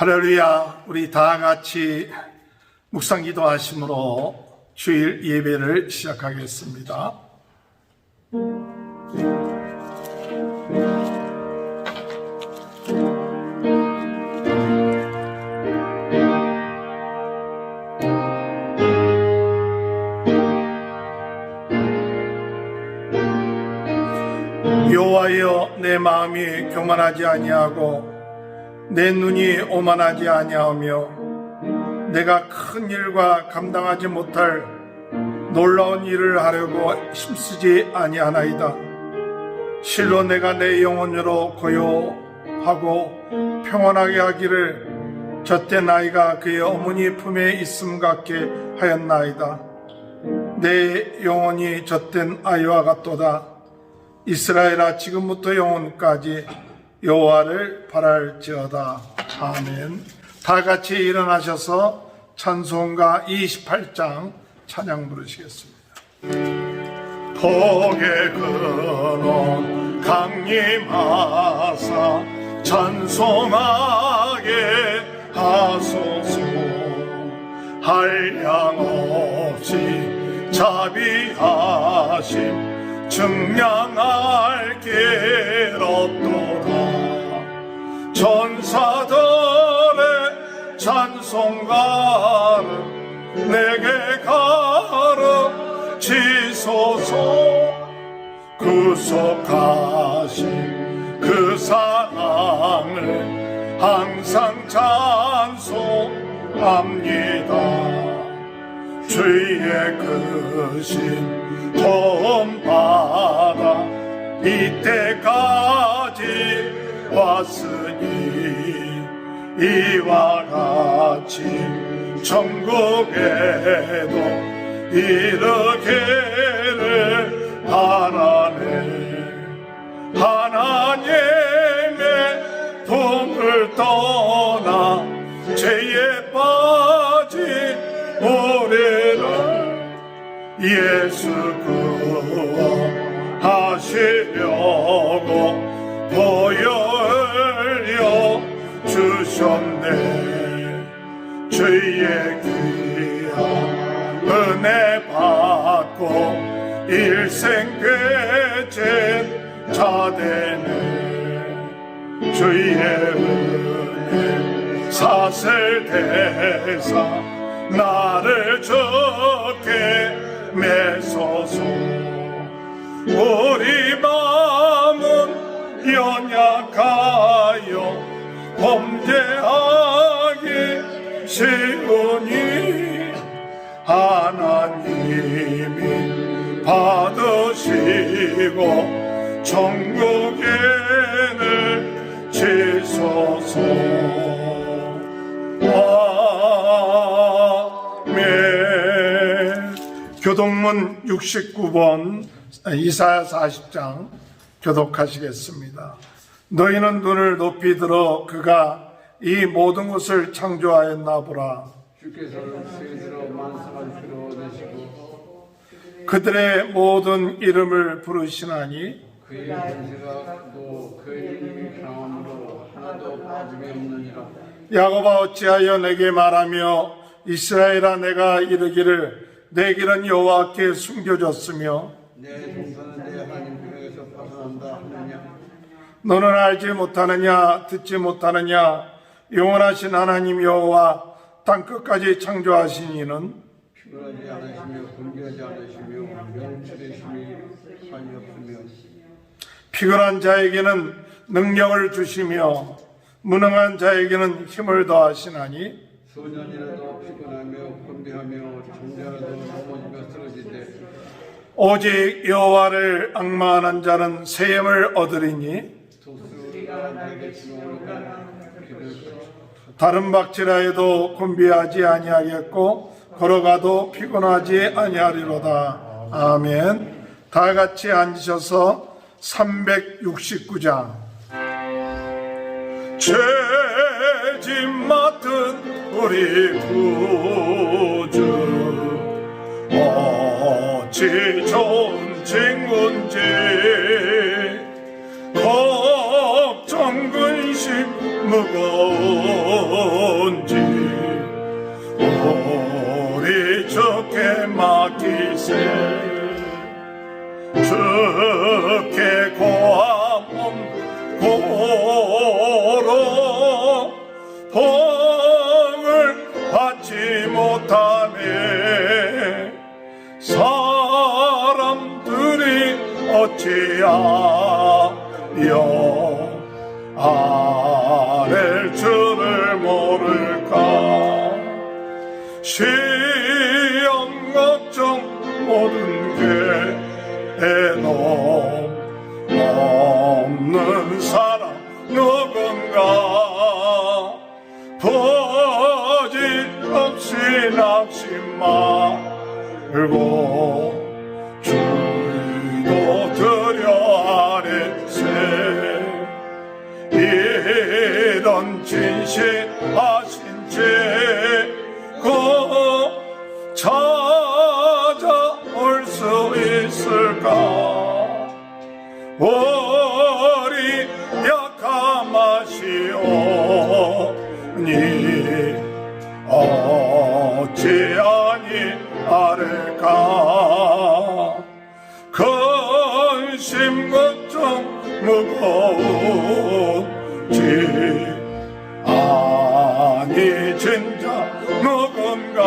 할렐루야. 우리 다 같이 묵상 기도하심으로 주일 예배를 시작하겠습니다. 여호와여, 내 마음이 교만하지 아니하고 내 눈이 오만하지 아니하며 내가 큰 일과 감당하지 못할 놀라운 일을 하려고 힘쓰지 아니하나이다. 실로 내가 내 영혼으로 고요하고 평안하게 하기를 젖된 아이가 그의 어머니 품에 있음 같게 하였나이다. 내 영혼이 젖된 아이와 같도다. 이스라엘아, 지금부터 영원까지 여호와를 바랄지어다. 아멘. 다 같이 일어나셔서 찬송가 28장 찬양 부르시겠습니다. 복의 근원 강림하사 찬송하게 하소서. 한량없이 자비하심 증량할 길 없도다. 천사들의 찬송가를 내게 가르치소서. 구속하신 그 사랑을 항상 찬송합니다. 주의 크신 도움 받아 이때까지 왔으니 이와 같이 천국에도 이르기를 바라네. 하나님의 품을 떠나 죄에 빠진 우리를 예수 구원하시려고 보혈려 주셨네. 주의 귀한 은혜 받고 일생 꿰진 자 되네. 주의 은혜 사슬 대사 나를 좋게 매소서. 우리 마음은 연약하여 범죄하기 쉬우니 하나님이 받으시고 천국에는 지소서. 교독문 69번 이사야 40장 교독하시겠습니다. 너희는 눈을 높이 들어 그가 이 모든 것을 창조하였나 보라. 주께서 세대로 만상을 드러내시고 그들의 모든 이름을 부르시나니 그의 권세가 또 그의 이름이 강함으로 하나도 빠짐이 없느니라. 야곱아, 어찌하여 내게 말하며 이스라엘아, 내가 이르기를 내 길은 여호와께 숨겨졌으며 내 동산은 내 하나님 편에서 벗어난다 하느냐. 너는 알지 못하느냐, 듣지 못하느냐. 영원하신 하나님 여호와 땅끝까지 창조하신 이는 피곤하지 않으시며 분개하지 않으시며 명철되심이 한이 없으며 피곤한 자에게는 능력을 주시며 무능한 자에게는 힘을 더하시나니 소년이라도 피곤하며 분개하며 종자라도 넘어지며 쓰러지되 오직 여호와를 앙마하는 자는 세임을 얻으리니 독수리가 내게 지나오니까 길을 다른 박질하여도 곤비하지 아니하겠고 걸어가도 피곤하지 아니하리로다. 아멘. 다 같이 앉으셔서 369장 죄짐 맡은 우리 구주 어찌 좋은 친구인지 걱정 근심 무거운 힘으로 복을 받지 못하네. 사람들이 어찌하여 아랠 줄을 모를까. 시험 걱정 모든 게 없는 사람 누군가. 거짓없이 낙심 말고 주의도 드려 아뢰세. 이런 진실하신 죄고 찾아올 수 있을까. 우리 약함하시오니 어찌하니 아를까. 근심 걱정 무거운지 아니 진짜 누군가.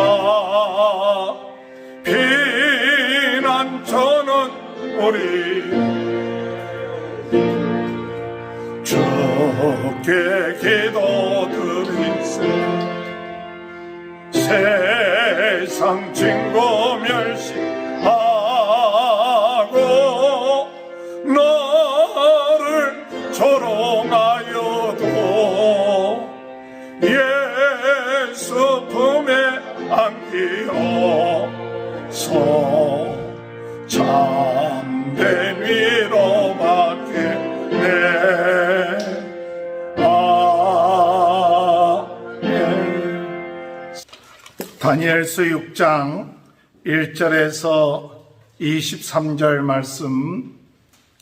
피난처는 우리 주께 기도드리세. 세상 친구 멸시하고 너를 조롱하여도 예수 품에 안기어서 참된 위로받겠네. 다니엘서 6장 1절에서 23절 말씀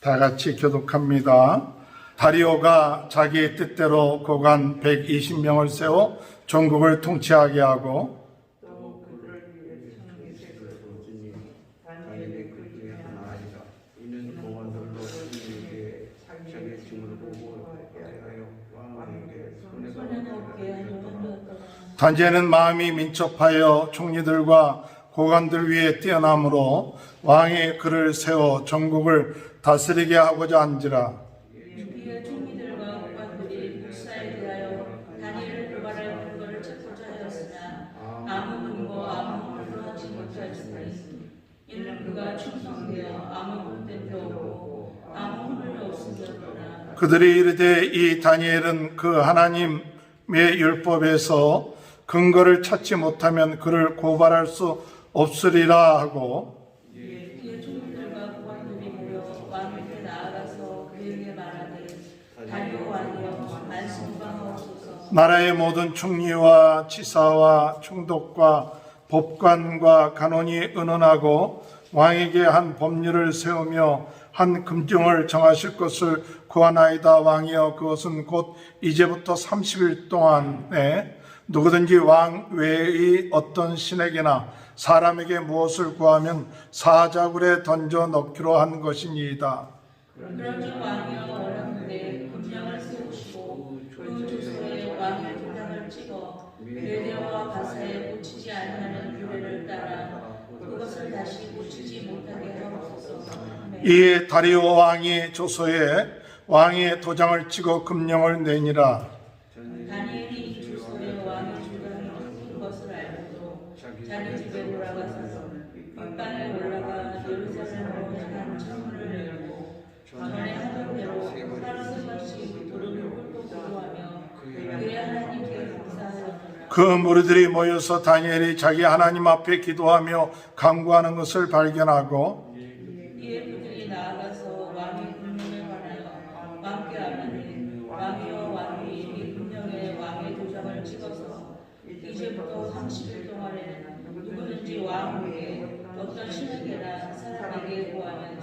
다 같이 교독합니다. 다리오가 자기의 뜻대로 고관 120명을 세워 전국을 통치하게 하고 단지에는 마음이 민첩하여 총리들과 고관들 위에 뛰어남으로 왕이 그를 세워 전국을 다스리게 하고자 한지라. 그의 총리들과 고관들이 목사에 대하여 다니엘을 고발할 근거를 찾고자 하였으나 아무 근거 아무 근거로 하지 못하였으니 이는 그가 충성되어 아무 본됨도 없고 아무 허물도 없음이었구나. 그들이 이르되 이 다니엘은 그 하나님의 율법에서 근거를 찾지 못하면 그를 고발할 수 없으리라 하고. 그의 총리들과 고관들이 모여 왕에게 나아가서 그에게 말하되 다리오 왕이여 말씀하옵소서. 나라의 모든 총리와 치사와 총독과 법관과 간원이 의논하고 왕에게 한 법률을 세우며 한 금증을 정하실 것을 구하나이다. 왕이여 그것은 곧 이제부터 30일 동안에 누구든지 왕 외의 어떤 신에게나 사람에게 무엇을 구하면 사자굴에 던져 넣기로 한 것이니이다. 그러니 왕이여 어렵는데 금령을 세우시고 그 주소에 왕의 도장을 찍어 베레와 가사에 꽂히지 아니하는 규례를 따라 그것을 다시 꽂히지 못하게 하옵소서. 이에 다리오 왕이 조서에 왕의 도장을 찍어 금령을 내니라. 다니엘이 이 주소에 왕의 도장이 찍힌 것을 알고도 자기 집에 돌아가서 윗방에 올라가 예루살렘으로 향한 창문을 열고 전에 하던 대로 사람같이 무릎을 꿇고 기도하며 그의 하나님께 감사하였노라. 그 무리들이 모여서 다니엘이 자기 하나님 앞에 기도하며 간구하는 것을 발견하고 이에 그들이 나아가서 왕의 금령에 관하여 왕께 아뢰니 왕이여 왕이 이 금령에 왕의 도장을 찍어서 이제부터 30일 동안에는 누구든지 왕 외에 어떤 신에게나 사람에게 구하면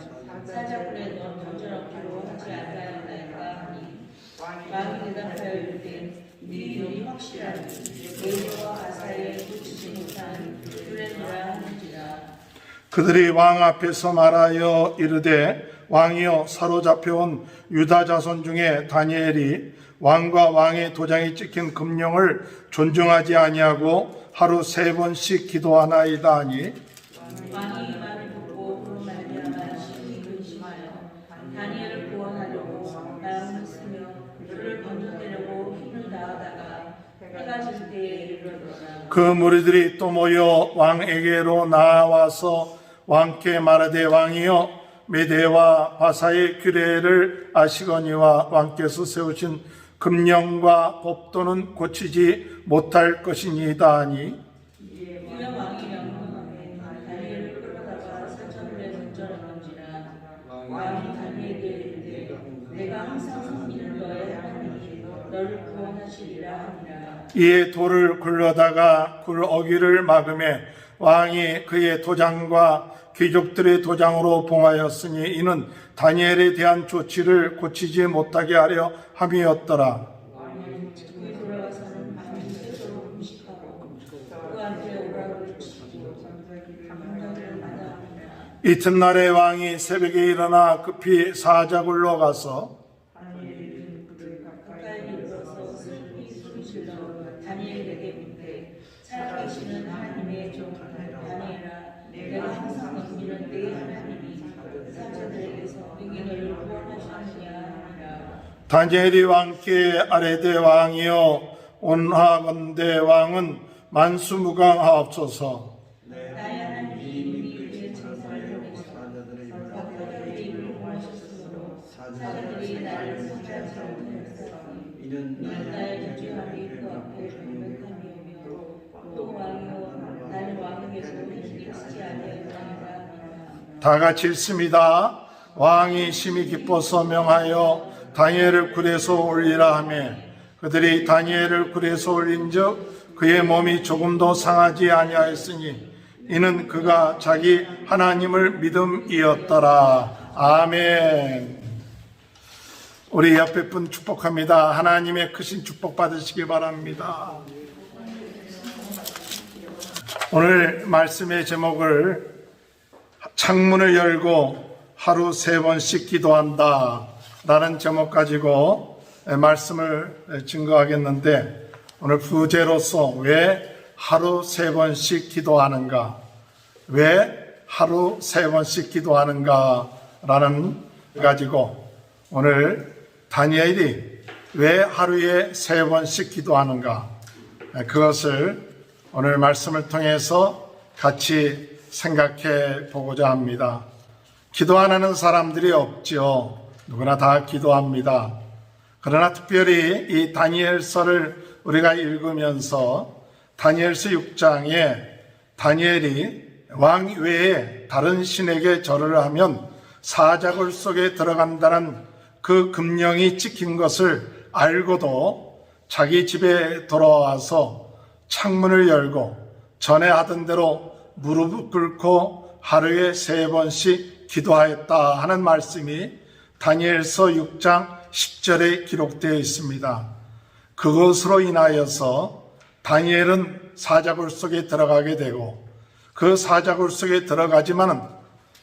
사자굴에 던져넣기로 하지 않나이까 하니 왕이 대답하여 이르되 네 일이 확실하니 베레와 가사에 꽂히지 못한 규례노라 하는지라. 그들이 왕 앞에서 말하여 이르되 왕이여 사로잡혀온 유다 자손 중에 다니엘이 왕과 왕의 도장이 찍힌 금령을 존중하지 아니하고 하루 3번씩 기도하나이다 하니 왕이 이 말을 듣고 그로 말미암아 심히 근심하여 다니엘을 구원하려고 마음을 쓰며 그를 건져내려고 힘을 다하다가 해가 질 때에 이르렀더라. 그 무리들이 또 모여 왕에게로 나와서 왕께 말하되 왕이여 메대와 바사의 규례를 아시거니와 왕께서 세우신 금령과 법도는 고치지 못할 것이니이다 하니 이에 왕이 명령하되 다니엘을 끌어다가 사천불에 던져놓은지라. 왕이 다니엘에게 이르되 내가 항상 섬기는 너의 하나님이 너를 구원하시리라 하니라. 이에 돌을 굴러다가 굴 어귀를 막음에 왕이 그의 도장과 귀족들의 도장으로 봉하였으니 이는 다니엘에 대한 조치를 고치지 못하게 하려 함이었더라. 왕은 그에 돌아가서는 밤을 새도록 음식하고 그한테 오라를 치고 감정을 마다하니라. 이튿날에 왕이 새벽에 일어나 급히 사자굴로 가서 가까이 이르러서 슬피 소리질러 다니엘에게 묻되 살아계시는 하나님의 종 다니엘아 내가 항상 넘기는 내 하나님이 사자들에게서 능히 너를 구원하셨느냐 하니라. 다니엘이 왕께 아뢰되 왕이여 온하건대 왕은 만수무강하옵소서. 나의 하나님이 이미 그의 제사를 통해서 박하의 입을 구하셨으므로 사자들이 나를 상대하지 못하였으니 이는 나의 주주함이 그 앞에 명백함이오며 또 왕이여 나는 왕에게서 힘이 쓰지 아니하였나이다. 다 같이 읽습니다. 왕이 심히 기뻐서 명하여 다니엘을 굴에서 올리라 하며 그들이 다니엘을 굴에서 올린즉 그의 몸이 조금도 상하지 아니하였으니 이는 그가 자기 하나님을 믿음이었더라. 아멘. 우리 옆에 분 축복합니다. 하나님의 크신 축복 받으시기 바랍니다. 오늘 말씀의 제목을 창문을 열고 하루 3번씩 기도한다 라는 제목 가지고 말씀을 증거하겠는데 오늘 부제로서 왜 하루 3번씩 기도하는가, 왜 하루 3번씩 기도하는가 라는 가지고 오늘 다니엘이 왜 하루에 3번씩 기도하는가, 그것을 오늘 말씀을 통해서 같이 생각해 보고자 합니다. 기도 안 하는 사람들이 없지요. 누구나 다 기도합니다. 그러나 특별히 이 다니엘서를 우리가 읽으면서 다니엘서 6장에 다니엘이 왕 외에 다른 신에게 절을 하면 사자굴 속에 들어간다는 그 금령이 찍힌 것을 알고도 자기 집에 돌아와서 창문을 열고 전에 하던 대로 무릎을 꿇고 하루에 3번씩 기도하였다 하는 말씀이 다니엘서 6장 10절에 기록되어 있습니다. 그것으로 인하여서 다니엘은 사자굴 속에 들어가게 되고 그 사자굴 속에 들어가지만은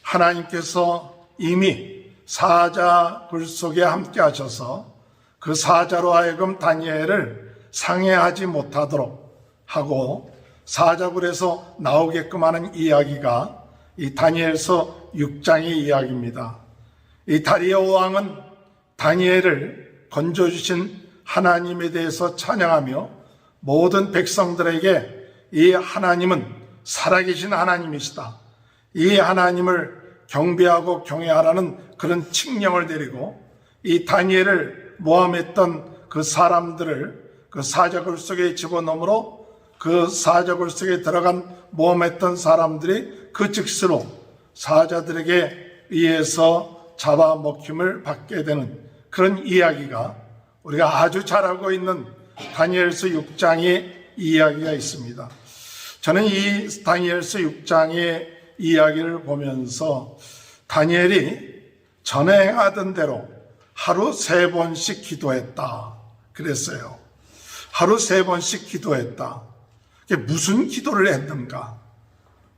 하나님께서 이미 사자굴 속에 함께 하셔서 그 사자로 하여금 다니엘을 상해하지 못하도록 하고 사자굴에서 나오게끔 하는 이야기가 이 다니엘서 6장의 이야기입니다. 이 다리오 왕은 다니엘을 건져주신 하나님에 대해서 찬양하며 모든 백성들에게 이 하나님은 살아계신 하나님이시다, 이 하나님을 경배하고 경외하라는 그런 칙령을 내리고 이 다니엘을 모함했던 그 사람들을 그 사자굴 속에 집어넣으므로 그 사자굴 속에 들어간 모함했던 사람들이 그 즉시로 사자들에게 의해서 잡아먹힘을 받게 되는 그런 이야기가 우리가 아주 잘 알고 있는 다니엘서 6장의 이야기가 있습니다. 저는 이 다니엘서 6장의 이야기를 보면서 다니엘이 전에 하던 대로 하루 3번씩 기도했다 그랬어요. 하루 3번씩 기도했다. 이게 무슨 기도를 했는가?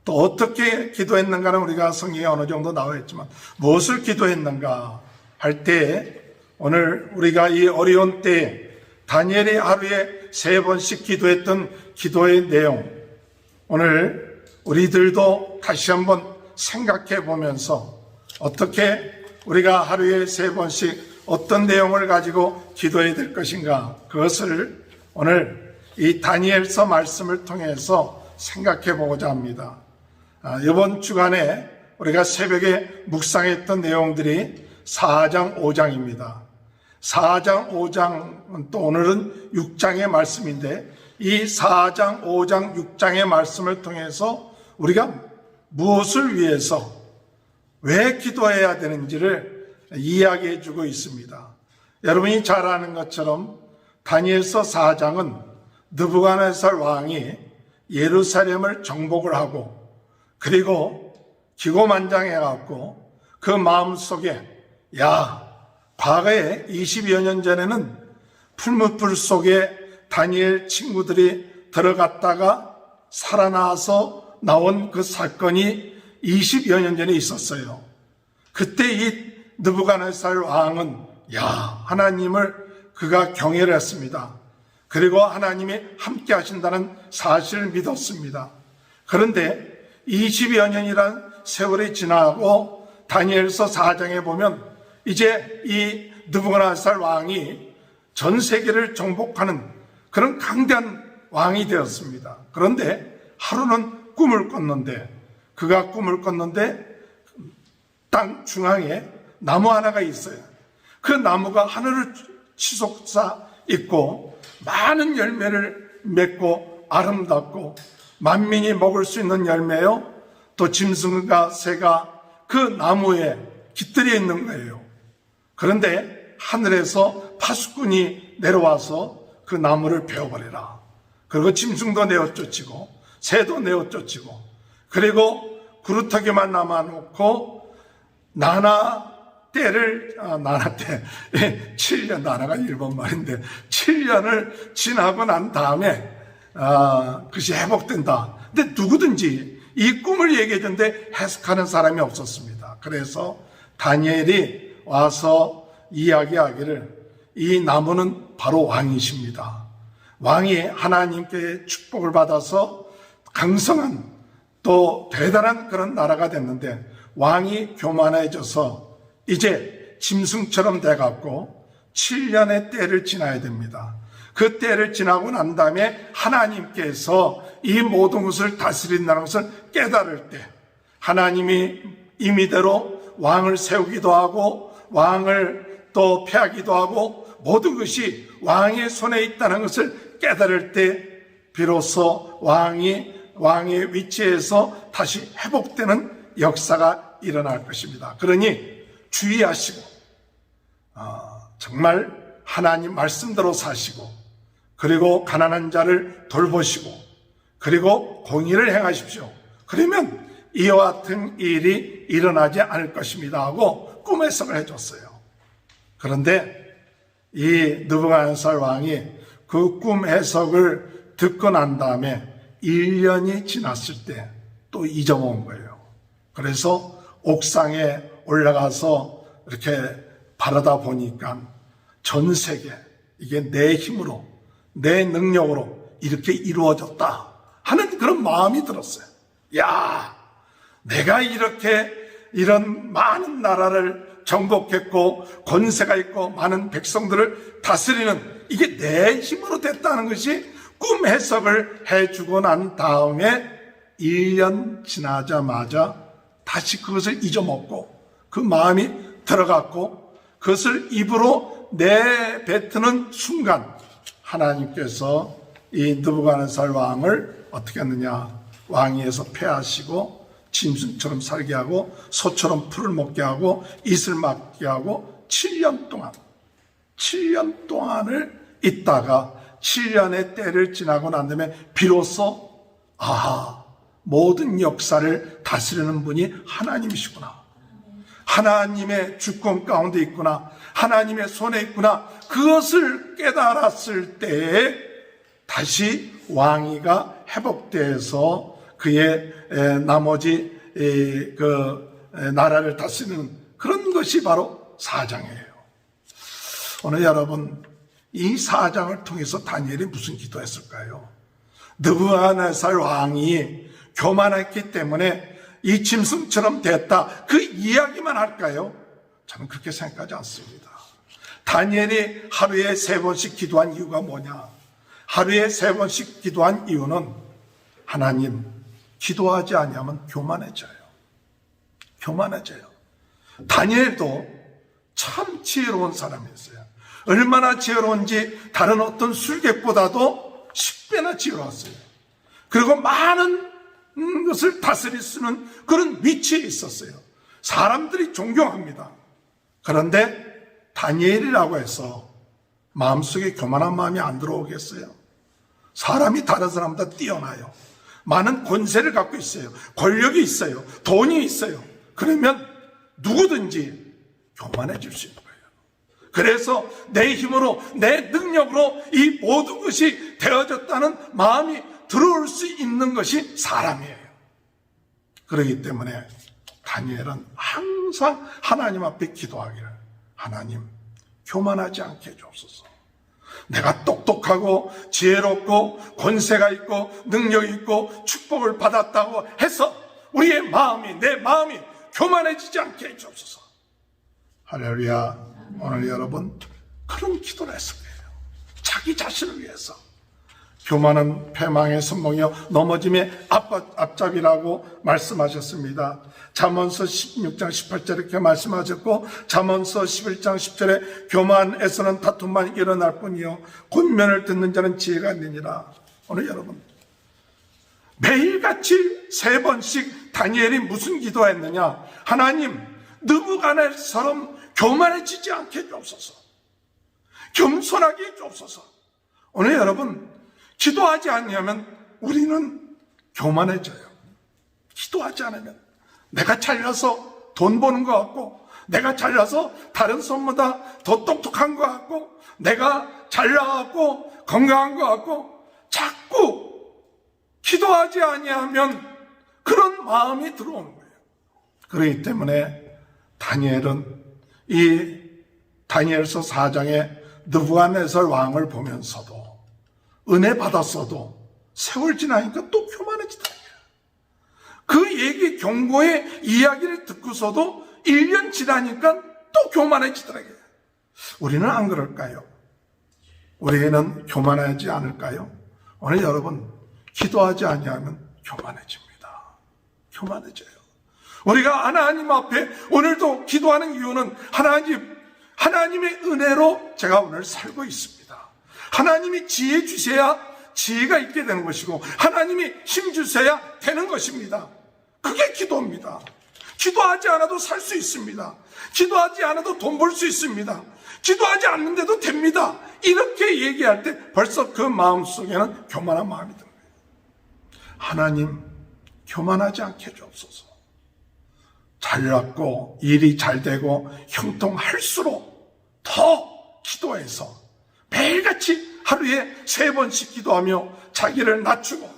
또 어떻게 기도했는가는 우리가 성경에 어느 정도 나와 있지만 무엇을 기도했는가 할 때 오늘 우리가 이 어려운 때에 다니엘이 하루에 3번씩 기도했던 기도의 내용, 오늘 우리들도 다시 한번 생각해 보면서 어떻게 우리가 하루에 3번씩 어떤 내용을 가지고 기도해야 될 것인가, 그것을 오늘 이 다니엘서 말씀을 통해서 생각해 보고자 합니다. 이번 주간에 우리가 새벽에 묵상했던 내용들이 4장 5장입니다. 4장 5장은 또 오늘은 6장의 말씀인데, 이 4장 5장 6장의 말씀을 통해서 우리가 무엇을 위해서 왜 기도해야 되는지를 이야기해 주고 있습니다. 여러분이 잘 아는 것처럼 다니엘서 4장은 느부갓네살 왕이 예루살렘을 정복을 하고 그리고 기고만장해갖고 그 마음속에 과거에 20여 년 전에는 풀무불 속에 다니엘 친구들이 들어갔다가 살아나서 나온 그 사건이 20여 년 전에 있었어요. 그때 이 느부갓네살 왕은 하나님을 그가 경외를 했습니다. 그리고 하나님이 함께 하신다는 사실을 믿었습니다. 그런데 20여 년이란 세월이 지나고 다니엘서 4장에 보면 이제 이 느부갓네살 왕이 전 세계를 정복하는 그런 강대한 왕이 되었습니다. 그런데 하루는 꿈을 꿨는데, 그가 꿈을 꿨는데 땅 중앙에 나무 하나가 있어요. 그 나무가 하늘을 치솟아 있고 많은 열매를 맺고 아름답고 만민이 먹을 수 있는 열매요, 또 짐승과 새가 그 나무에 깃들여 있는 거예요. 그런데 하늘에서 파수꾼이 내려와서 그 나무를 베어버리라. 그리고 짐승도 내어쫓지고 새도 내어쫓지고, 그리고 그루터기만 남아놓고 나나떼를 7년, 나나가 일본 말인데 7년을 지나고 난 다음에 그것이 회복된다. 근데 누구든지 이 꿈을 얘기해줬는데 해석하는 사람이 없었습니다. 그래서 다니엘이 와서 이야기하기를 이 나무는 바로 왕이십니다. 왕이 하나님께 축복을 받아서 강성한 또 대단한 그런 나라가 됐는데, 왕이 교만해져서 이제 짐승처럼 돼갖고 7년의 때를 지나야 됩니다. 그 때를 지나고 난 다음에 하나님께서 이 모든 것을 다스린다는 것을 깨달을 때, 하나님이 임의대로 왕을 세우기도 하고 왕을 또 폐하기도 하고 모든 것이 왕의 손에 있다는 것을 깨달을 때 비로소 왕의 위치에서 다시 회복되는 역사가 일어날 것입니다. 그러니 주의하시고 정말 하나님 말씀대로 사시고, 그리고 가난한 자를 돌보시고, 그리고 공의를 행하십시오. 그러면 이와 같은 일이 일어나지 않을 것입니다 하고 꿈 해석을 해줬어요. 그런데 이 느부갓네살 왕이 그 꿈 해석을 듣고 난 다음에 1년이 지났을 때 또 잊어먹은 거예요. 그래서 옥상에 올라가서 이렇게 바라다 보니까 전 세계, 이게 내 힘으로, 내 능력으로 이렇게 이루어졌다 하는 그런 마음이 들었어요. 내가 이런 많은 나라를 정복했고 권세가 있고 많은 백성들을 다스리는 이게 내 힘으로 됐다는 것이 꿈 해석을 해주고 난 다음에 1년 지나자마자 다시 그것을 잊어먹고 그 마음이 들어갔고 그것을 입으로 내뱉는 순간 하나님께서 이 느부갓네살 왕을 어떻게 했느냐, 왕위에서 폐하시고 짐승처럼 살게 하고 소처럼 풀을 먹게 하고 이슬 맞게 하고 7년 동안을 있다가 7년의 때를 지나고 난 다음에 비로소 모든 역사를 다스리는 분이 하나님이시구나, 하나님의 주권 가운데 있구나, 하나님의 손에 있구나, 그것을 깨달았을 때에 다시 왕위가 회복돼서 그의 나머지 나라를 다스리는 그런 것이 바로 사장이에요. 오늘 여러분, 이 사장을 통해서 다니엘이 무슨 기도했을까요? 느부갓네살 왕이 교만했기 때문에 이 짐승처럼 됐다, 그 이야기만 할까요? 저는 그렇게 생각하지 않습니다. 다니엘이 하루에 3번씩 기도한 이유가 뭐냐? 하루에 3번씩 기도한 이유는 하나님, 기도하지 아니하면 교만해져요. 교만해져요. 다니엘도 참 지혜로운 사람이었어요. 얼마나 지혜로운지 다른 어떤 술객보다도 10배나 지혜로웠어요. 그리고 많은 것을 다스릴 수 있는 그런 위치에 있었어요. 사람들이 존경합니다. 그런데 다니엘이라고 해서 마음속에 교만한 마음이 안 들어오겠어요? 사람이 다른 사람보다 뛰어나요. 많은 권세를 갖고 있어요. 권력이 있어요. 돈이 있어요. 그러면 누구든지 교만해질 수 있는 거예요. 그래서 내 힘으로, 내 능력으로 이 모든 것이 되어졌다는 마음이 들어올 수 있는 것이 사람이에요. 그렇기 때문에 다니엘은 항상 하나님 앞에 기도하기를, 하나님, 교만하지 않게 해주옵소서. 내가 똑똑하고 지혜롭고 권세가 있고 능력이 있고 축복을 받았다고 해서 우리의 마음이, 내 마음이 교만해지지 않게 해주옵소서. 할렐루야. 오늘 여러분 그런 기도를 했을 거예요. 자기 자신을 위해서. 교만은 패망의 선봉이요 넘어짐의 앞잡이라고 말씀하셨습니다. 잠언서 16장 18절에 이렇게 말씀하셨고, 잠언서 11장 10절에 교만에서는 다툼만 일어날 뿐이요 권면을 듣는 자는 지혜가 있느니라. 오늘 여러분, 매일같이 3번씩 다니엘이 무슨 기도했느냐? 하나님, 느부갓네살처럼 교만해지지 않게 해주옵소서. 겸손하게 해주옵소서. 오늘 여러분, 기도하지 않으면 우리는 교만해져요. 기도하지 않으면 내가 잘나서 돈 버는 것 같고, 내가 잘나서 다른 사람보다 더 똑똑한 것 같고, 내가 잘나갖고 건강한 것 같고, 자꾸 기도하지 아니하면 그런 마음이 들어오는 거예요. 그렇기 때문에 다니엘은 이 다니엘서 4장에 느부갓네살 왕을 보면서도 은혜 받았어도 세월 지나니까 또 교만해지더라고요. 그 얘기, 경고의 이야기를 듣고서도 1년 지나니까 또 교만해지더라고요. 우리는 안 그럴까요? 우리는 교만하지 않을까요? 오늘 여러분, 기도하지 아니하면 교만해집니다. 교만해져요. 우리가 하나님 앞에 오늘도 기도하는 이유는 하나님의 은혜로 제가 오늘 살고 있습니다. 하나님이 지혜 주셔야 지혜가 있게 되는 것이고, 하나님이 힘 주셔야 되는 것입니다. 그게 기도입니다. 기도하지 않아도 살 수 있습니다. 기도하지 않아도 돈 벌 수 있습니다. 기도하지 않는데도 됩니다. 이렇게 얘기할 때 벌써 그 마음속에는 교만한 마음이 듭니다. 하나님, 교만하지 않게 해주옵소서. 잘났고 일이 잘 되고 형통할수록 더 기도해서 매일같이 하루에 3번씩 기도하며 자기를 낮추고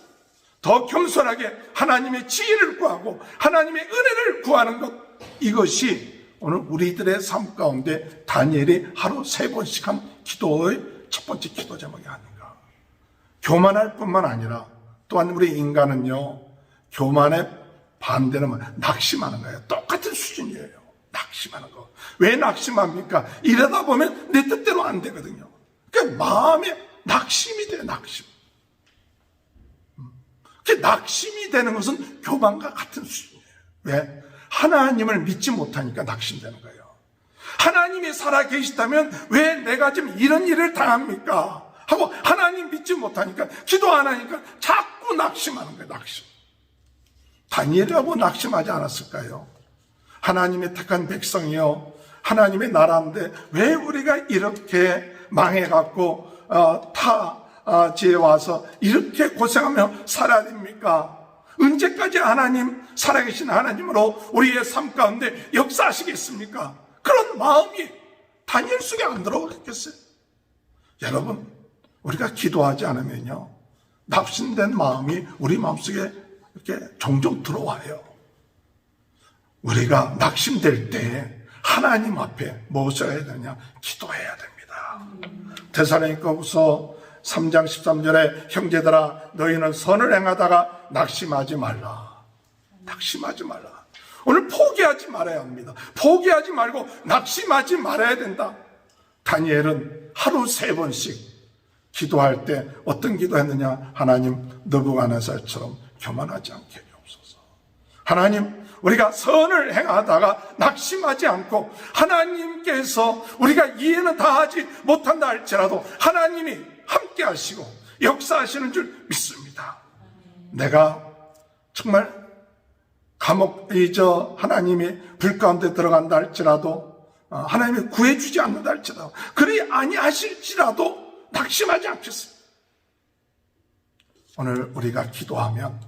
더 겸손하게 하나님의 지혜를 구하고 하나님의 은혜를 구하는 것, 이것이 오늘 우리들의 삶 가운데 다니엘이 하루 3번씩 한 기도의 첫 번째 기도 제목이 아닌가. 교만할 뿐만 아니라 또한 우리 인간은요, 교만의 반대는 낙심하는 거예요. 똑같은 수준이에요. 낙심하는 거. 왜 낙심합니까? 이러다 보면 내 뜻대로 안 되거든요. 그러니까 마음에 낙심이 돼요. 낙심. 낙심이 되는 것은 교만과 같은 수준이에요. 왜? 하나님을 믿지 못하니까 낙심되는 거예요. 하나님이 살아 계시다면 왜 내가 지금 이런 일을 당합니까? 하고 하나님 믿지 못하니까, 기도 안 하니까 자꾸 낙심하는 거예요. 낙심. 다니엘이라고 낙심하지 않았을까요? 하나님의 택한 백성이요, 하나님의 나라인데 왜 우리가 이렇게 망해갖고 타지에 와서 이렇게 고생하며 살아야 됩니까? 언제까지 하나님, 살아계신 하나님으로 우리의 삶 가운데 역사하시겠습니까? 그런 마음이 다니엘 속에 안 들어오겠어요? 여러분, 우리가 기도하지 않으면요, 낙심된 마음이 우리 마음속에 이렇게 종종 들어와요. 우리가 낙심될 때 하나님 앞에 무엇을 해야 되냐? 기도해야 됩니다. 데살로니가후서 3장 13절에 형제들아 너희는 선을 행하다가 낙심하지 말라. 낙심하지 말라. 오늘 포기하지 말아야 합니다. 포기하지 말고 낙심하지 말아야 된다. 다니엘은 하루 3번씩 기도할 때 어떤 기도했느냐? 하나님 느부갓네살처럼 교만하지 않게 해주옵소서. 하나님 우리가 선을 행하다가 낙심하지 않고 하나님께서 우리가 이해는 다 하지 못한다 할지라도 하나님이 함께 하시고 역사하시는 줄 믿습니다. 내가 정말 하나님이 불 가운데 들어간다 할지라도 하나님이 구해주지 않는다 할지라도 그리 아니하실지라도 낙심하지 않겠습니다. 오늘 우리가 기도하면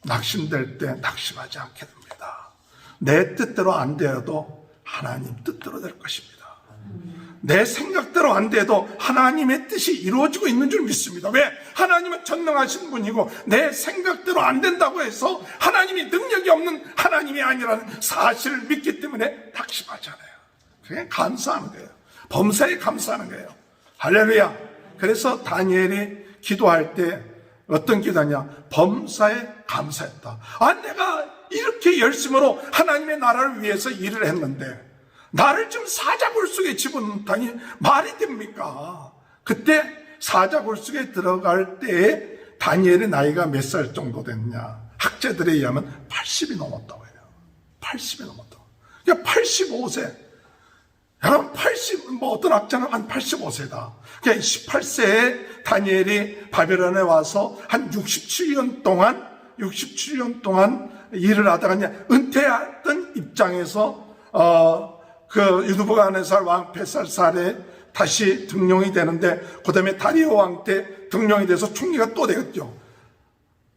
낙심될 때 낙심하지 않게 됩니다. 내 뜻대로 안 되어도 하나님 뜻대로 될 것입니다. 내 생각대로 안 돼도 하나님의 뜻이 이루어지고 있는 줄 믿습니다. 왜? 하나님은 전능하신 분이고 내 생각대로 안 된다고 해서 하나님이 능력이 없는 하나님이 아니라는 사실을 믿기 때문에 낙심하잖아요. 그냥 감사하는 거예요. 범사에 감사하는 거예요. 할렐루야. 그래서 다니엘이 기도할 때 어떤 기도냐? 범사에 감사했다. 내가 이렇게 열심으로 하나님의 나라를 위해서 일을 했는데 나를 좀 사자굴 속에 집어넣다니 말이 됩니까? 그때 사자굴 속에 들어갈 때에 다니엘의 나이가 몇 살 정도 됐냐? 학자들에 의하면 80이 넘었다고 해요. 80이 넘었다고. 그러니까 85세. 여러분 어떤 학자는 한 85세다. 그러니까 18세에 다니엘이 바벨론에 와서 한 67년 동안 일을 하다가 그냥 은퇴했던 입장에서 느부갓네살 왕 벨사살에 다시 등용이 되는데 그 다음에 다리오 왕 때 등용이 돼서 총리가 또 되었죠.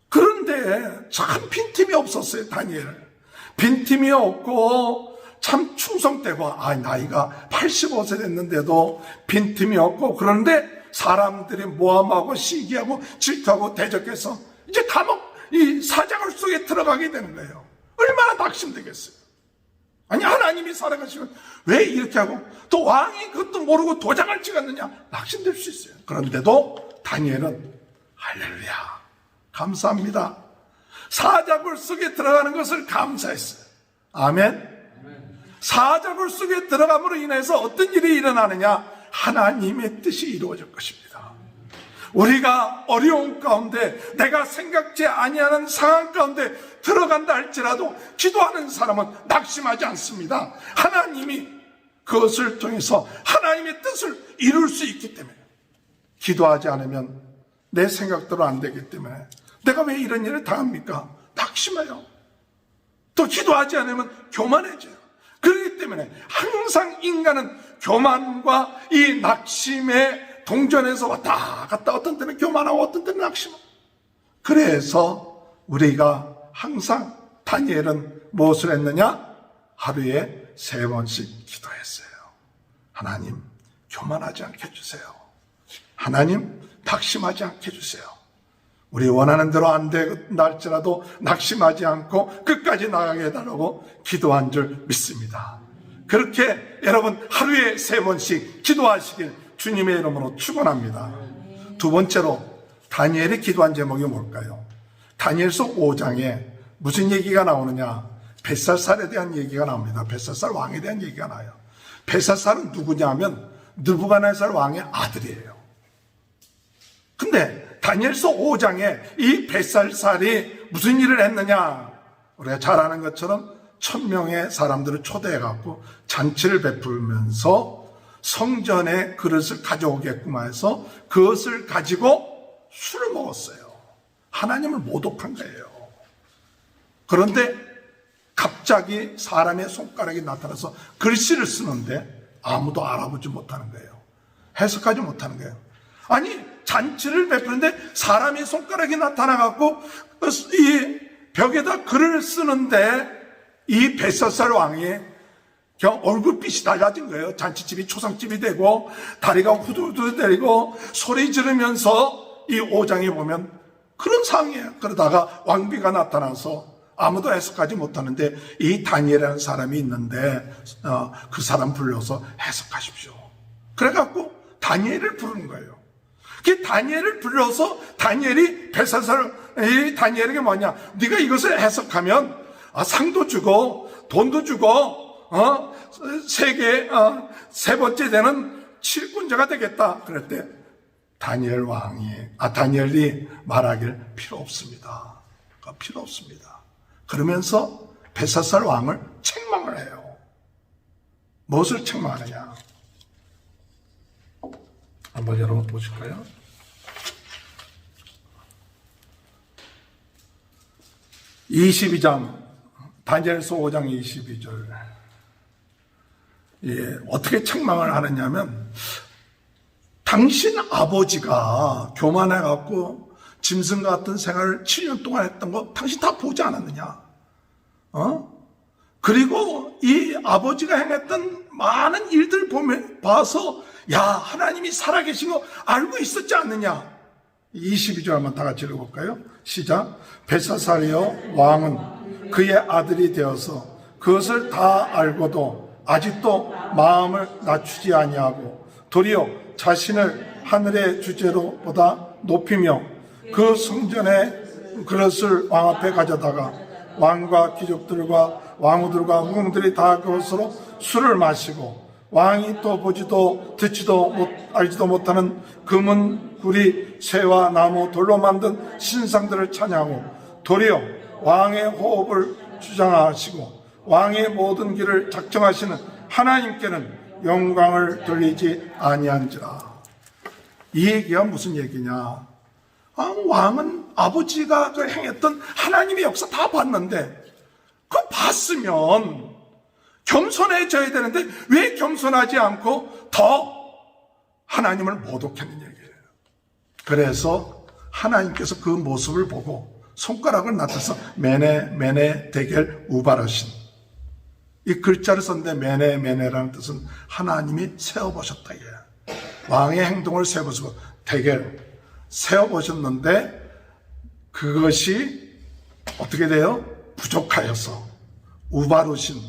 그런데 참 빈틈이 없었어요. 다니엘 빈틈이 없고 참 충성되고 나이가 85세 됐는데도 빈틈이 없고 그런데 사람들이 모함하고 시기하고 질투하고 대적해서 이제 이 사자굴 속에 들어가게 되는 거예요. 얼마나 낙심되겠어요. 하나님이 살아가시면 왜 이렇게 하고 또 왕이 그것도 모르고 도장을 찍었느냐? 낙심될 수 있어요. 그런데도 다니엘은 할렐루야 감사합니다. 사자굴 속에 들어가는 것을 감사했어요. 아멘. 사자굴 속에 들어감으로 인해서 어떤 일이 일어나느냐? 하나님의 뜻이 이루어질 것입니다. 우리가 어려운 가운데 내가 생각지 아니하는 상황 가운데 들어간다 할지라도 기도하는 사람은 낙심하지 않습니다. 하나님이 그것을 통해서 하나님의 뜻을 이룰 수 있기 때문에 기도하지 않으면 내 생각대로 안 되기 때문에 내가 왜 이런 일을 당합니까? 낙심해요. 또 기도하지 않으면 교만해져요. 그렇기 때문에 항상 인간은 교만과 이 낙심의 동전에서 왔다 갔다 어떤 때는 교만하고 어떤 때는 낙심하고 그래서 우리가 항상 다니엘은 무엇을 했느냐? 하루에 3번씩 기도했어요. 하나님 교만하지 않게 해주세요. 하나님 낙심하지 않게 해주세요. 우리 원하는 대로 안 된다 할지라도 낙심하지 않고 끝까지 나가게 해달라고 기도한 줄 믿습니다. 그렇게 여러분 하루에 3번씩 기도하시길 주님의 이름으로 축원합니다. 두 번째로 다니엘이 기도한 제목이 뭘까요? 다니엘서 5장에 무슨 얘기가 나오느냐? 벨사살에 대한 얘기가 나옵니다. 벨사살 왕에 대한 얘기가 나와요. 벨사살은 누구냐면 느부갓네살 왕의 아들이에요. 근데 다니엘서 5장에 이 벨사살이 무슨 일을 했느냐? 우리가 잘 아는 것처럼 1000명의 사람들을 초대해갖고 잔치를 베풀면서 성전에 그릇을 가져오겠구만 해서 그것을 가지고 술을 먹었어요. 하나님을 모독한 거예요. 그런데 갑자기 사람의 손가락이 나타나서 글씨를 쓰는데 아무도 알아보지 못하는 거예요. 해석하지 못하는 거예요. 잔치를 베푸는데 사람의 손가락이 나타나갖고 이 벽에다 글을 쓰는데 이 벨사살 왕이 그냥 얼굴빛이 달라진 거예요. 잔치집이 초상집이 되고 다리가 후두두두 내리고 소리 지르면서 이 5장에 보면 그런 상황이에요. 그러다가 왕비가 나타나서 아무도 해석하지 못하는데 이 다니엘이라는 사람이 있는데 그 사람 불러서 해석하십시오. 그래갖고 다니엘을 부르는 거예요. 그 다니엘을 불러서 다니엘이 벨사살, 다니엘에게 뭐냐, 네가 이것을 해석하면 상도 주고 돈도 주고 세 번째 되는 칠군자가 되겠다. 그럴 때 다니엘이 말하길 필요 없습니다. 필요 없습니다. 그러면서 벨사살 왕을 책망을 해요. 무엇을 책망하느냐? 한번 여러분 보실까요? 22장, 다니엘서 5장 22절. 어떻게 책망을 하느냐면, 당신 아버지가 교만해갖고 짐승 같은 생활을 7년 동안 했던 거 당신 다 보지 않았느냐? 그리고 이 아버지가 행했던 많은 일들 봐서 야, 하나님이 살아계신 거 알고 있었지 않느냐? 22절 한번 다 같이 읽어볼까요? 시작. 벨사살이여 왕은 그의 아들이 되어서 그것을 다 알고도 아직도 마음을 낮추지 아니하고 도리어 자신을 하늘의 주제로 보다 높이며 그 성전의 그릇을 왕 앞에 가져다가 왕과 귀족들과 왕후들과 후궁들이 다 그것으로 술을 마시고 왕이 또 보지도 듣지도 알지도 못하는 금은 구리 쇠와 나무 돌로 만든 신상들을 찬양하고 도리어 왕의 호흡을 주장하시고 왕의 모든 길을 작정하시는 하나님께는 영광을 돌리지 아니한지라. 이 얘기가 무슨 얘기냐? 왕은 아버지가 그 행했던 하나님의 역사 다 봤는데 그거 봤으면 겸손해져야 되는데 왜 겸손하지 않고 더 하나님을 모독하는 얘기예요. 그래서 하나님께서 그 모습을 보고 손가락을 나타서 메네 데겔 우바르신, 이 글자를 썼는데 메네라는 뜻은 하나님이 세워보셨다. 왕의 행동을 세워보시고 데겔 세워보셨는데 그것이 어떻게 돼요? 부족하여서 우바르신,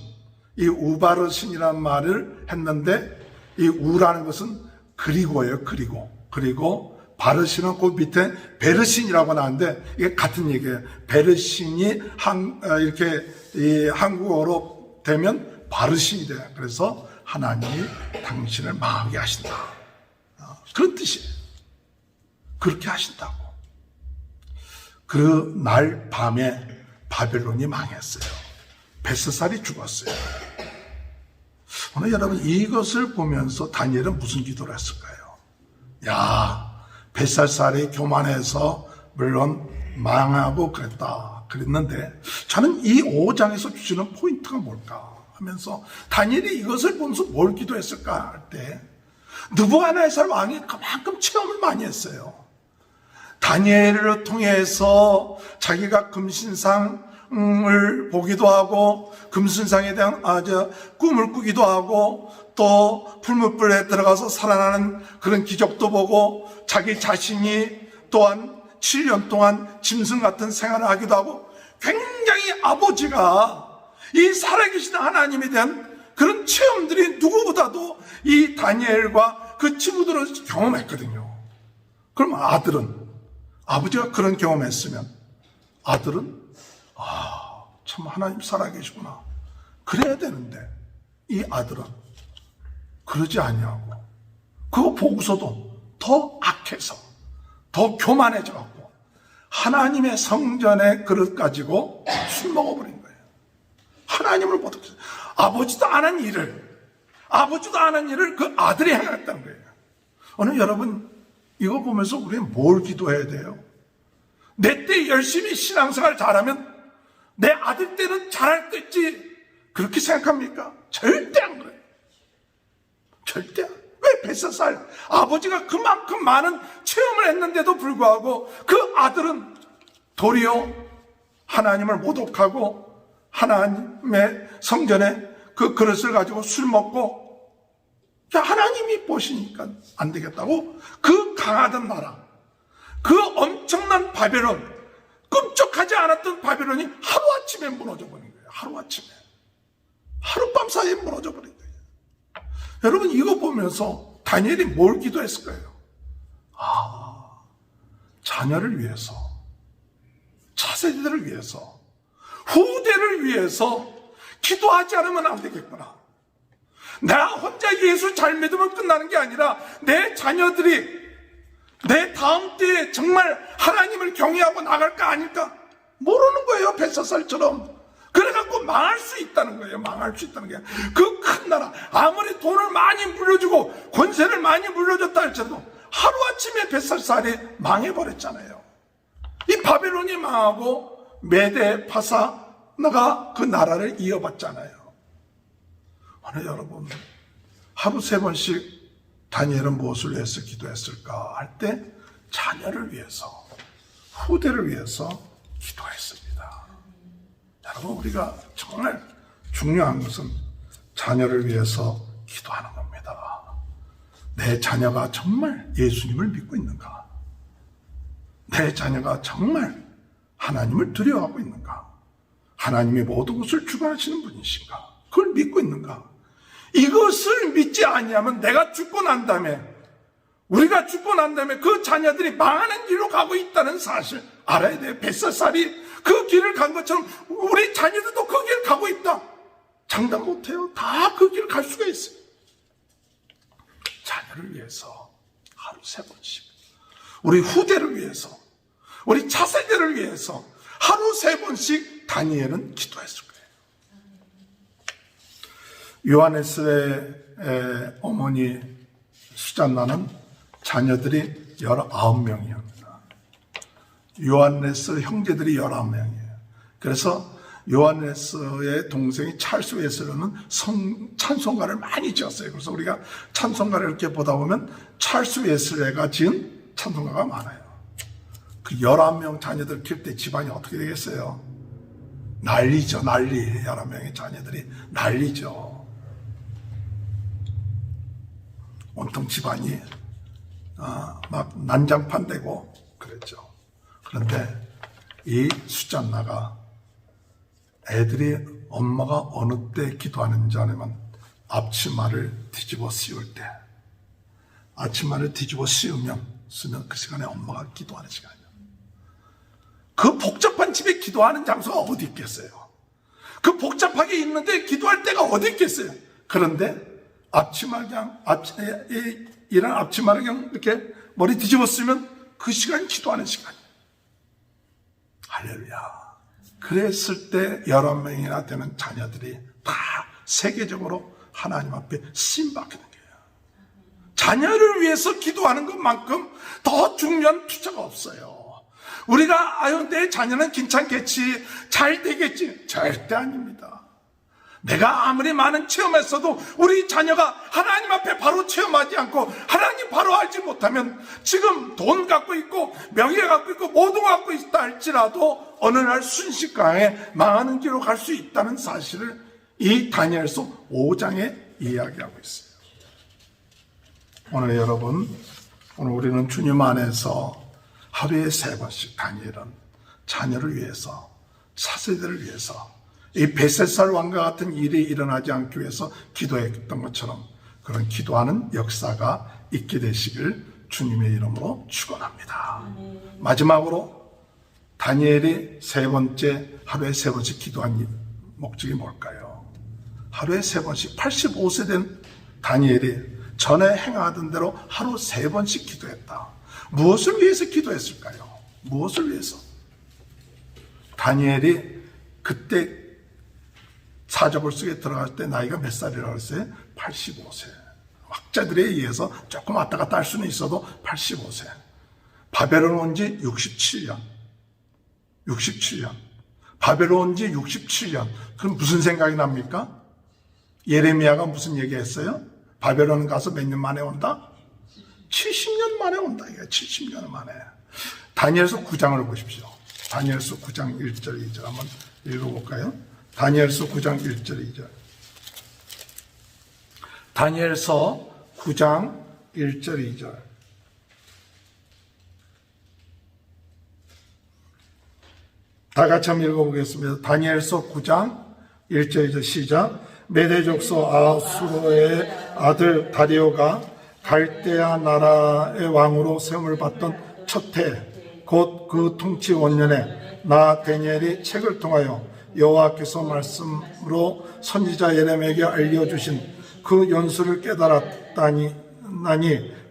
이 우바르신이라는 말을 했는데 이 우라는 것은 그리고예요. 그리고 바르신은 그 밑에 베르신이라고 나왔는데 이게 같은 얘기예요. 베르신이 이렇게 이 한국어로 되면 바르신이 돼요. 그래서 하나님이 당신을 망하게 하신다. 그런 뜻이에요. 그렇게 하신다고. 그 날 밤에 바벨론이 망했어요. 벨사살이 죽었어요. 오늘 여러분 이것을 보면서 다니엘은 무슨 기도를 했을까요? 야, 벨사살이 교만해서 물론 망하고 그랬는데 저는 이 5장에서 주시는 포인트가 뭘까 하면서 다니엘이 이것을 보면서 뭘 기도했을까 할 때 느부갓네살 왕이 그만큼 체험을 많이 했어요. 다니엘을 통해서 자기가 금신상을 보기도 하고 금신상에 대한 꿈을 꾸기도 하고 또 풀무불에 들어가서 살아나는 그런 기적도 보고 자기 자신이 또한 7년 동안 짐승 같은 생활을 하기도 하고 굉장히 아버지가 이 살아계신 하나님에 대한 그런 체험들이 누구보다도 이 다니엘과 그 친구들은 경험했거든요. 그럼 아버지가 그런 경험했으면 아들은 참 하나님 살아계시구나 그래야 되는데 이 아들은 그러지 아니하고 그거 보고서도 더 악해서 더 교만해져 갖고 하나님의 성전의 그릇 가지고 술 먹어버린 거예요. 하나님을 모독해서 아버지도 안 한 일을 그 아들이 행했다는 거예요. 오늘 여러분 이거 보면서 우리는 뭘 기도해야 돼요? 내 때 열심히 신앙생활 잘하면 내 아들 때는 잘할 거지 그렇게 생각합니까? 절대 안 그래요. 절대. 왜 벨사살 아버지가 그만큼 많은 체험을 했는데도 불구하고 그 아들은 도리어 하나님을 모독하고 하나님의 성전에 그 그릇을 가지고 술 먹고 하나님이 보시니까 안 되겠다고 그 강하던 나라 그 엄청난 바벨론, 꿈쩍하지 않았던 바벨론이 하루아침에 무너져버린 거예요. 하루아침에. 하룻밤 사이에 무너져버린 거예요. 여러분, 이거 보면서 다니엘이 뭘 기도했을 거예요? 자녀를 위해서, 차세대를 위해서, 후대를 위해서 기도하지 않으면 안 되겠구나. 나 혼자 예수 잘 믿으면 끝나는 게 아니라 내 자녀들이 내 다음 때에 정말 하나님을 경외하고 나갈까 아닐까 모르는 거예요. 벳사살처럼. 그래갖고 망할 수 있다는 거예요. 망할 수 있다는 게. 그 큰 나라, 아무리 돈을 많이 물려주고 권세를 많이 물려줬다 할지라도 하루아침에 벳살살이 망해버렸잖아요. 이 바벨론이 망하고 메대 파사나가 그 나라를 이어받잖아요. 오늘 여러분, 하루 3번씩 다니엘은 무엇을 위해서 기도했을까 할 때 자녀를 위해서, 후대를 위해서 기도했습니다. 여러분, 우리가 정말 중요한 것은 자녀를 위해서 기도하는 겁니다. 내 자녀가 정말 예수님을 믿고 있는가? 내 자녀가 정말 하나님을 두려워하고 있는가? 하나님이 모든 것을 주관하시는 분이신가? 그걸 믿고 있는가? 이것을 믿지 아니하면 내가 죽고 난 다음에, 우리가 죽고 난 다음에 그 자녀들이 망하는 길로 가고 있다는 사실 알아야 돼요. 벳사살이 그 길을 간 것처럼 우리 자녀들도 그 길을 가고 있다. 장담 못해요. 다 그 길을 갈 수가 있어요. 자녀를 위해서 하루 3번씩, 우리 후대를 위해서, 우리 차세대를 위해서 하루 3번씩 다니엘은 기도했을 거예요. 요하네스의 어머니 수잔나는 자녀들이 19명이옵니다. 요하네스 형제들이 19명이에요. 그래서 요하네스의 동생이 찰스 웨슬레는 찬송가를 많이 지었어요. 그래서 우리가 찬송가를 이렇게 보다 보면 찰스 웨슬레가 지은 찬송가가 많아요. 그 11명 자녀들 키울 때 집안이 어떻게 되겠어요? 난리죠, 난리. 11명의 자녀들이 난리죠. 온통 집안이 막 난장판 되고 그랬죠. 그런데 이 수잔나가 애들이 엄마가 어느 때 기도하는지 아니면 앞치마를 뒤집어 씌울 때, 앞치마를 뒤집어 쓰면 그 시간에 엄마가 기도하는 시간이에요. 그 복잡한 집에 기도하는 장소가 어디 있겠어요? 그 복잡하게 있는데 기도할 때가 어디 있겠어요? 그런데 이런 앞치마를 그냥 이렇게 머리 뒤집어 쓰면 그 시간이 기도하는 시간이에요. 할렐루야. 그랬을 때 11명이나 되는 자녀들이 다 세계적으로 하나님 앞에 쓰임받게 된 거예요. 자녀를 위해서 기도하는 것만큼 더 중요한 투자가 없어요. 우리가 내 자녀는 괜찮겠지, 잘 되겠지, 절대 아닙니다. 내가 아무리 많은 체험했어도 우리 자녀가 하나님 앞에 바로 체험하지 않고 하나님 바로 알지 못하면 지금 돈 갖고 있고 명예 갖고 있고 모든 거 갖고 있다 할지라도 어느 날 순식간에 망하는 길로 갈 수 있다는 사실을 이 다니엘서 5장에 이야기하고 있어요. 오늘 여러분, 오늘 우리는 주님 안에서 하루에 3번씩 다니엘은 자녀를 위해서, 차세대를 위해서, 이 벳셋살 왕과 같은 일이 일어나지 않기 위해서 기도했던 것처럼 그런 기도하는 역사가 있게 되시길 주님의 이름으로 축원합니다. 마지막으로 다니엘이 하루에 3번씩 기도한 목적이 뭘까요? 하루에 3번씩 85세 된 다니엘이 전에 행하던 대로 하루 3번씩 기도했다. 무엇을 위해서 기도했을까요? 무엇을 위해서? 다니엘이 그때 사저볼 속에 들어갈 때 나이가 몇 살이라고 했어요? 85세. 학자들에 의해서 조금 왔다 갔다 할 수는 있어도 85세. 바벨론 온 지 67년. 바벨론 온 지 67년. 그럼 무슨 생각이 납니까? 예레미야가 무슨 얘기했어요? 바벨론 가서 몇 년 만에 온다? 70년 만에 온다. 이게 70년 만에. 다니엘서 9장을 보십시오. 다니엘서 9장 1절 2절 한번 읽어볼까요? 다니엘서 9장 1절 2절. 다니엘서 9장 1절 2절. 다 같이 한번 읽어보겠습니다. 다니엘서 9장 1절에서 시작. 메대 족속 아수르의 아들 다리오가 갈대아 나라의 왕으로 세움을 받던 첫 해 곧 그 통치 원년에 나 다니엘이 책을 통하여 여호와께서 말씀으로 선지자 예레미야에게 알려주신 그 연수를 깨달았다니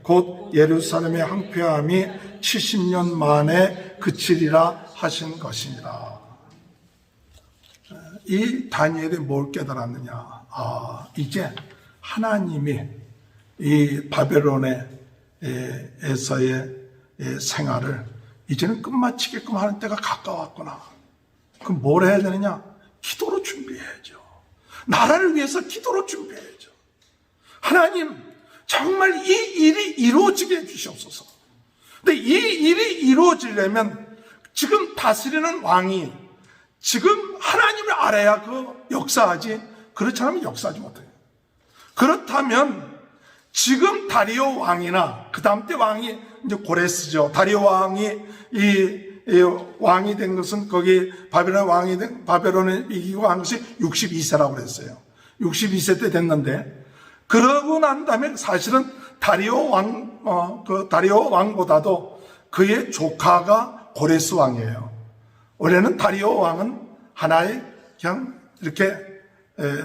곧 예루살렘의 황폐함이 70년 만에 그치리라 하신 것이니라. 이 다니엘이 뭘 깨달았느냐? 이제 하나님이 이 바벨론에서의 생활을 이제는 끝마치게끔 하는 때가 가까웠구나. 그럼 뭘 해야 되느냐? 기도로 준비해야죠. 나라를 위해서 기도로 준비해야죠. 하나님, 정말 이 일이 이루어지게 해주시옵소서. 근데 이 일이 이루어지려면 지금 다스리는 왕이 지금 하나님을 알아야 역사하지, 그렇지 않으면 역사하지 못해요. 그렇다면 지금 다리오 왕이나 그 다음 때 왕이 이제 고레스죠. 다리오 왕이 이 왕이 된 것은 거기 바벨론을 이기고 한 것이 62세라고 그랬어요. 62세 때 됐는데, 그러고 난 다음에 사실은 다리오 왕보다도 그의 조카가 고레스 왕이에요. 원래는 다리오 왕은 하나의 그냥 이렇게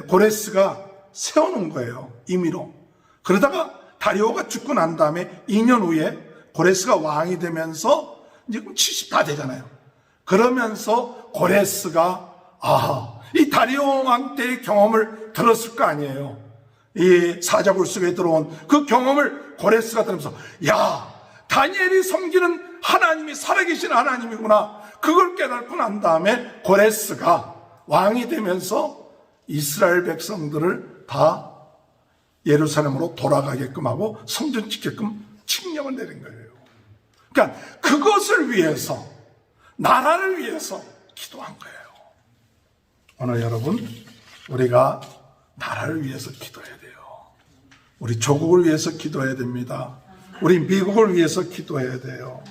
고레스가 세워놓은 거예요. 임의로. 그러다가 다리오가 죽고 난 다음에 2년 후에 고레스가 왕이 되면서 이제 70 다 되잖아요. 그러면서 고레스가 이 다리오 왕 때의 경험을 들었을 거 아니에요. 이 사자굴 속에 들어온 그 경험을 고레스가 들으면서 다니엘이 섬기는 하나님이 살아계신 하나님이구나. 그걸 깨닫고 난 다음에 고레스가 왕이 되면서 이스라엘 백성들을 다 예루살렘으로 돌아가게끔 하고 성전 짓게끔 칙령을 내린 거예요. 그러니까 그것을 위해서, 나라를 위해서 기도한 거예요. 오늘 여러분, 우리가 나라를 위해서 기도해야 돼요. 우리 조국을 위해서 기도해야 됩니다. 우리 미국을 위해서 기도해야 돼요.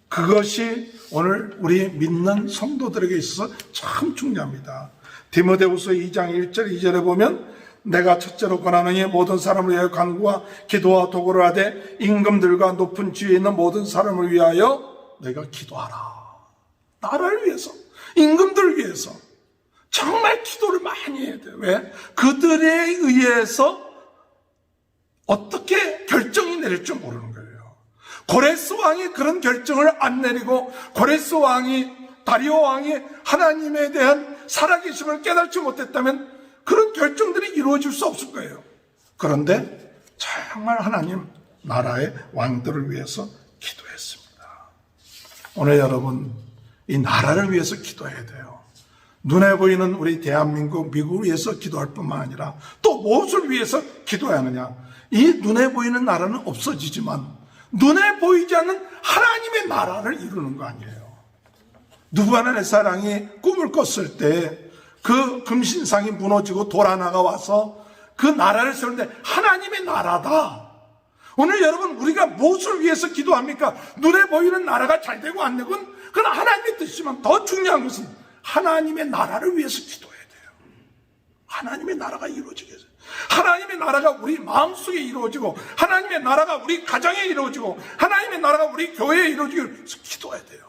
그것이 오늘 우리 믿는 성도들에게 있어서 참 중요합니다. 디모데후서 2장 1절 2절에 보면 내가 첫째로 권하노니 모든 사람을 위하여 간구와 기도와 도구를 하되 임금들과 높은 지위에 있는 모든 사람을 위하여 내가 기도하라. 나라를 위해서, 임금들을 위해서 정말 기도를 많이 해야 돼요. 왜? 그들에 의해서 어떻게 결정이 내릴 줄 모르는 거예요. 고레스 왕이 그런 결정을 안 내리고 고레스 왕이, 다리오 왕이 하나님에 대한 살아계심을 깨닫지 못했다면 그런 결정들이 이루어질 수 없을 거예요. 그런데 정말 하나님 나라의 왕들을 위해서 기도했습니다. 오늘 여러분, 이 나라를 위해서 기도해야 돼요. 눈에 보이는 우리 대한민국, 미국을 위해서 기도할 뿐만 아니라 또 무엇을 위해서 기도해야 하느냐? 이 눈에 보이는 나라는 없어지지만 눈에 보이지 않는 하나님의 나라를 이루는 거 아니에요. 느부갓네살 왕이 꿈을 꿨을 때 그 금신상이 무너지고 돌 하나가 와서 그 나라를 세우는데 하나님의 나라다. 오늘 여러분, 우리가 무엇을 위해서 기도합니까? 눈에 보이는 나라가 잘 되고 안 되고 그건 하나님의 뜻이지만 더 중요한 것은 하나님의 나라를 위해서 기도해야 돼요. 하나님의 나라가 이루어지게 해서, 하나님의 나라가 우리 마음속에 이루어지고, 하나님의 나라가 우리 가정에 이루어지고, 하나님의 나라가 우리 교회에 이루어지기 위해서 기도해야 돼요.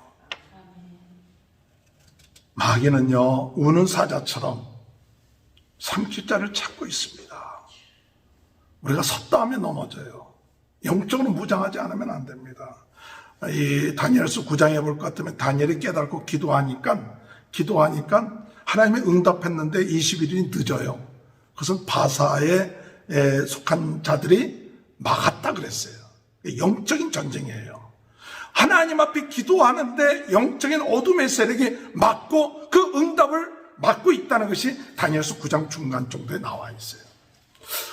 마귀는요, 우는 사자처럼 삼킬자를 찾고 있습니다. 우리가 섰다 하면 넘어져요. 영적으로 무장하지 않으면 안 됩니다. 이 다니엘서 9장에 볼 것 같으면 다니엘이 깨닫고 기도하니까 하나님이 응답했는데 21일이 늦어요. 그것은 바사에 속한 자들이 막았다 그랬어요. 영적인 전쟁이에요. 하나님 앞에 기도하는데 영적인 어둠의 세력이 막고 그 응답을 막고 있다는 것이 다니엘서 9장 중간 정도에 나와 있어요.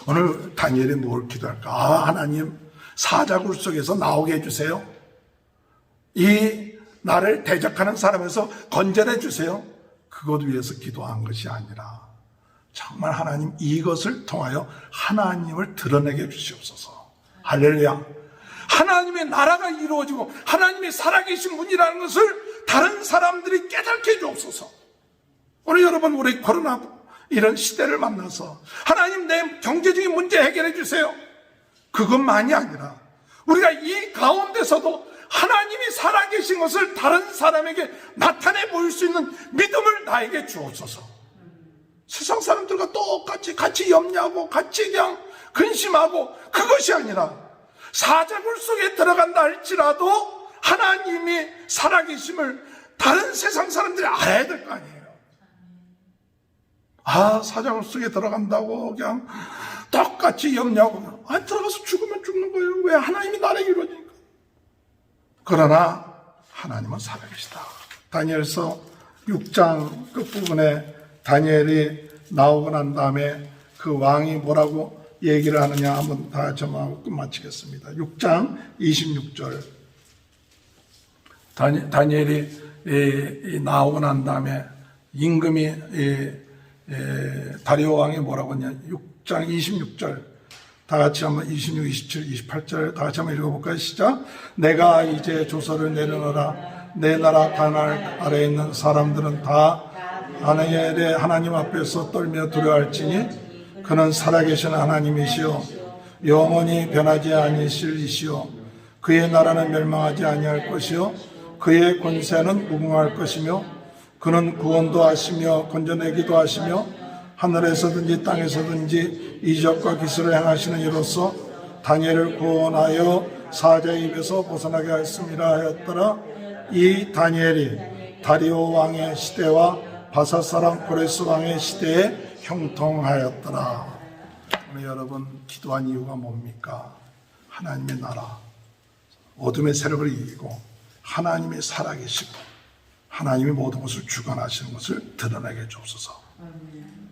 오늘 다니엘이 뭘 기도할까? 하나님, 사자굴 속에서 나오게 해주세요. 이 나를 대적하는 사람에서 건져내 주세요. 그것 위해서 기도한 것이 아니라 정말 하나님, 이것을 통하여 하나님을 드러내게 해주시옵소서. 할렐루야. 하나님의 나라가 이루어지고 하나님의 살아계신 분이라는 것을 다른 사람들이 깨닫게 해주옵소서. 오늘 여러분, 우리 코로나 이런 시대를 만나서 하나님, 내 경제적인 문제 해결해 주세요. 그것만이 아니라 우리가 이 가운데서도 하나님이 살아계신 것을 다른 사람에게 나타내 보일 수 있는 믿음을 나에게 주옵소서. 세상 사람들과 똑같이 같이 염려하고 같이 그냥 근심하고, 그것이 아니라 사자굴 속에 들어간다 할지라도 하나님이 살아계심을 다른 세상 사람들이 알아야 될 거 아니에요. 사자굴 속에 들어간다고 그냥 똑같이 염려하고, 들어가서 죽으면 죽는 거예요. 왜? 하나님이 나에게 이루어지니까. 그러나 하나님은 살아계시다. 다니엘서 6장 끝부분에 다니엘이 나오고 난 다음에 그 왕이 뭐라고 얘기를 하느냐 한번 다 같이 하고 끝마치겠습니다. 6장 26절. 다니엘이 나오고 난 다음에 임금이 다리오 왕이 뭐라고 하냐. 6장 26절. 다 같이 한번 26, 27, 28절 다 같이 한번 읽어볼까요? 시작. 내가 이제 조서를 내려놓으라. 내 나라 가나안 아래에 있는 사람들은 다 다니엘의 하나님 앞에서 떨며 두려워할지니 그는 살아계신 하나님이시요 영원히 변하지 아니실 이시요 그의 나라는 멸망하지 아니할 것이요 그의 권세는 무궁할 것이며 그는 구원도 하시며 건져내기도 하시며 하늘에서든지 땅에서든지 이적과 기술을 행하시는 이로써 다니엘을 구원하여 사자의 입에서 벗어나게 하였습니다 하였더라. 이 다니엘이 다리오 왕의 시대와 바사 사람 고레스 왕의 시대에 형통하였더라. 오늘 여러분, 기도한 이유가 뭡니까? 하나님의 나라, 어둠의 세력을 이기고 하나님이 살아계시고 하나님이 모든 것을 주관하시는 것을 드러내게 해주옵소서.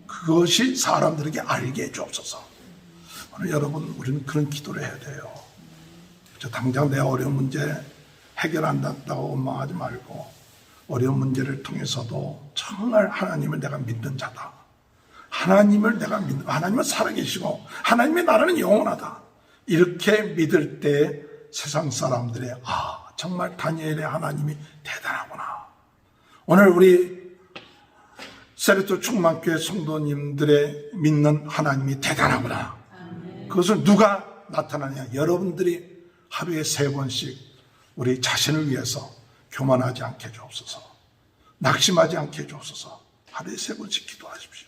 그것이 사람들에게 알게 해주옵소서. 오늘 여러분, 우리는 그런 기도를 해야 돼요. 당장 내 어려운 문제 해결 안 된다고 원망하지 말고, 어려운 문제를 통해서도 정말 하나님을 내가 믿는 자다. 하나님을 내가 믿는, 하나님은 살아계시고 하나님의 나라는 영원하다. 이렇게 믿을 때 세상 사람들이 정말 다니엘의 하나님이 대단하구나. 오늘 우리 세레토 충만교회 성도님들의 믿는 하나님이 대단하구나. 그것을 누가 나타나냐? 여러분들이 하루에 3번씩 우리 자신을 위해서 교만하지 않게 해주옵소서. 낙심하지 않게 해주옵소서. 하루에 3번씩 기도하십시오.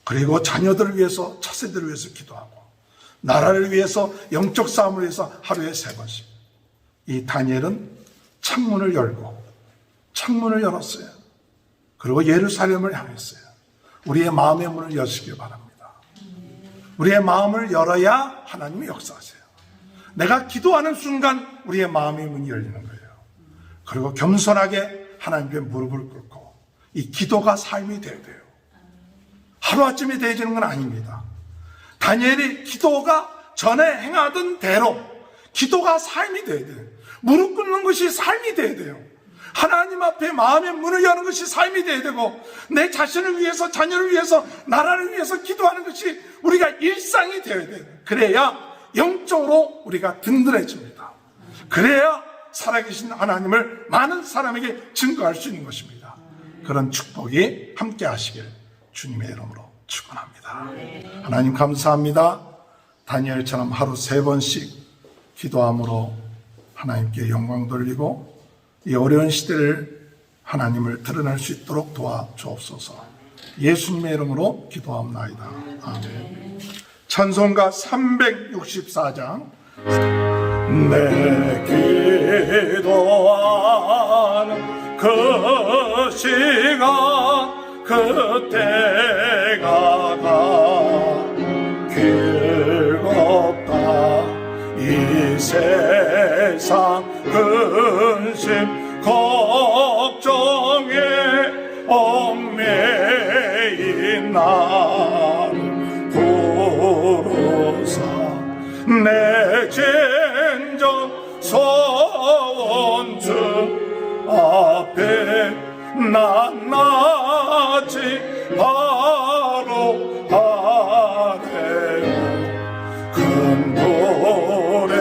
그리고 자녀들을 위해서, 차세대를 위해서 기도하고, 나라를 위해서, 영적 싸움을 위해서 하루에 3번씩. 이 다니엘은 창문을 열었어요. 그리고 예루살렘을 향했어요. 우리의 마음의 문을 여시길 바랍니다. 우리의 마음을 열어야 하나님이 역사하세요. 내가 기도하는 순간 우리의 마음의 문이 열리는 거예요. 그리고 겸손하게 하나님께 무릎을 꿇고, 이 기도가 삶이 되어야 돼요. 하루아침에 되어지는 건 아닙니다. 다니엘이 기도가 전에 행하던 대로 기도가 삶이 되어야 돼요. 무릎 꿇는 것이 삶이 되어야 돼요. 하나님 앞에 마음의 문을 여는 것이 삶이 되어야 되고, 내 자신을 위해서, 자녀를 위해서, 나라를 위해서 기도하는 것이 우리가 일상이 되어야 돼요. 그래야 영적으로 우리가 든든해집니다. 그래야 살아계신 하나님을 많은 사람에게 증거할 수 있는 것입니다. 그런 축복이 함께 하시길 주님의 이름으로 축원합니다. 하나님 감사합니다. 다니엘처럼 하루 3번씩 기도함으로 하나님께 영광 돌리고 이 어려운 시대를 하나님을 드러낼 수 있도록 도와주옵소서. 예수님의 이름으로 기도합나이다. 아멘. 찬송가 364장. 내 기도하는 그 시간 그때가 길었다. 이 세상 근심 걱정에 얽매인 나를 부르사 내 진정 소원 주 앞에 낱낱이 바로 하네요. 큰 돌에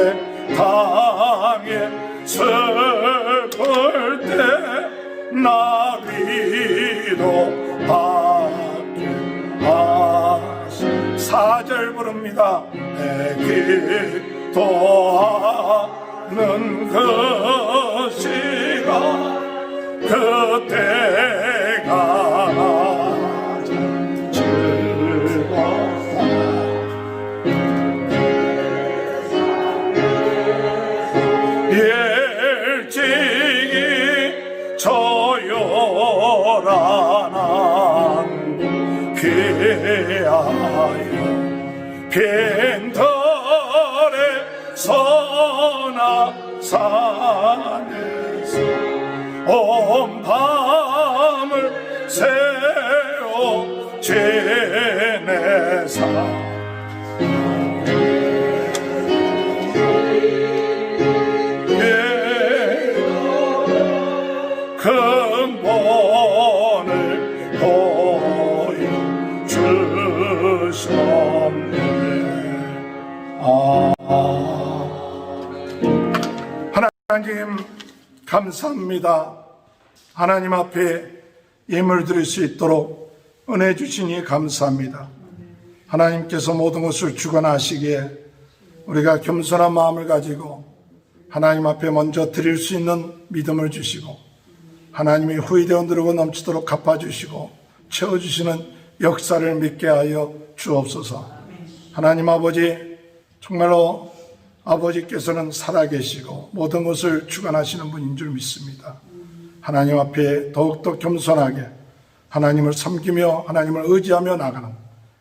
당해 슬플 때 나비도 받게 하시 4절 부릅니다. 내 기도하는 그 시간 그때가 가장 즐겁다. 일찍이 저요란한 피하여 빈털에 서나 산에서 온 밤을 새워 지내사 근본을 보여주셨네. 하나님 감사합니다. 하나님 앞에 예물 드릴 수 있도록 은혜 주시니 감사합니다. 하나님께서 모든 것을 주관하시기에 우리가 겸손한 마음을 가지고 하나님 앞에 먼저 드릴 수 있는 믿음을 주시고 하나님이 후이되어 누르고 넘치도록 갚아주시고 채워주시는 역사를 믿게 하여 주옵소서. 하나님 아버지, 정말로 아버지께서는 살아계시고 모든 것을 주관하시는 분인 줄 믿습니다. 하나님 앞에 더욱더 겸손하게 하나님을 섬기며 하나님을 의지하며 나가는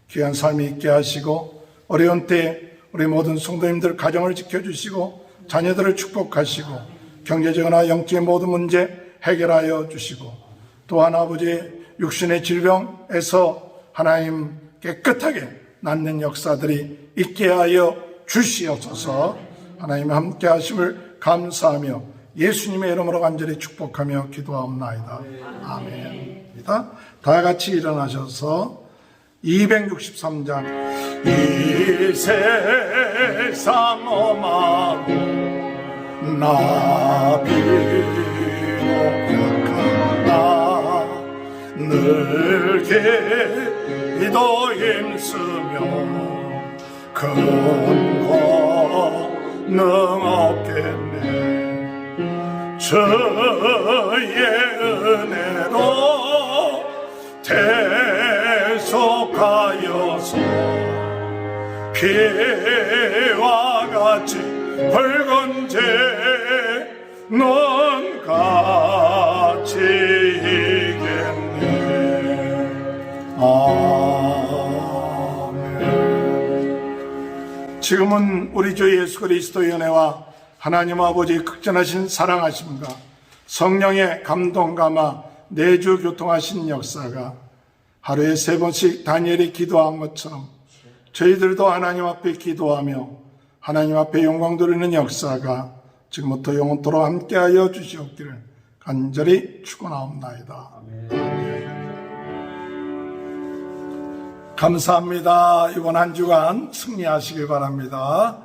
귀한 삶이 있게 하시고 어려운 때 우리 모든 성도님들 가정을 지켜주시고 자녀들을 축복하시고 경제적이나 영적인 모든 문제 해결하여 주시고 또한 아버지 육신의 질병에서 하나님 깨끗하게 낫는 역사들이 있게 하여 주시옵소서. 하나님 함께 하심을 감사하며 예수님의 이름으로 간절히 축복하며 기도하옵나이다. 아멘. 다 같이 일어나셔서 263장 이 세상 엄하고 나비로 약하나 늘 기도 힘쓰며 근거능 없겠네. 주의 은혜로 대속하여서 피와 같이 붉은 넌 같이 이겠네. 아멘. 지금은 우리 주 예수 그리스도의 은혜와 하나님 아버지의 극전하신 사랑하심과 성령의 감동감화 내주 교통하신 역사가 하루에 3번씩 다니엘이 기도한 것처럼 저희들도 하나님 앞에 기도하며 하나님 앞에 영광 돌리는 역사가 지금부터 영원토록 함께하여 주시옵기를 간절히 축원하옵나이다. 감사합니다. 이번 한 주간 승리하시길 바랍니다.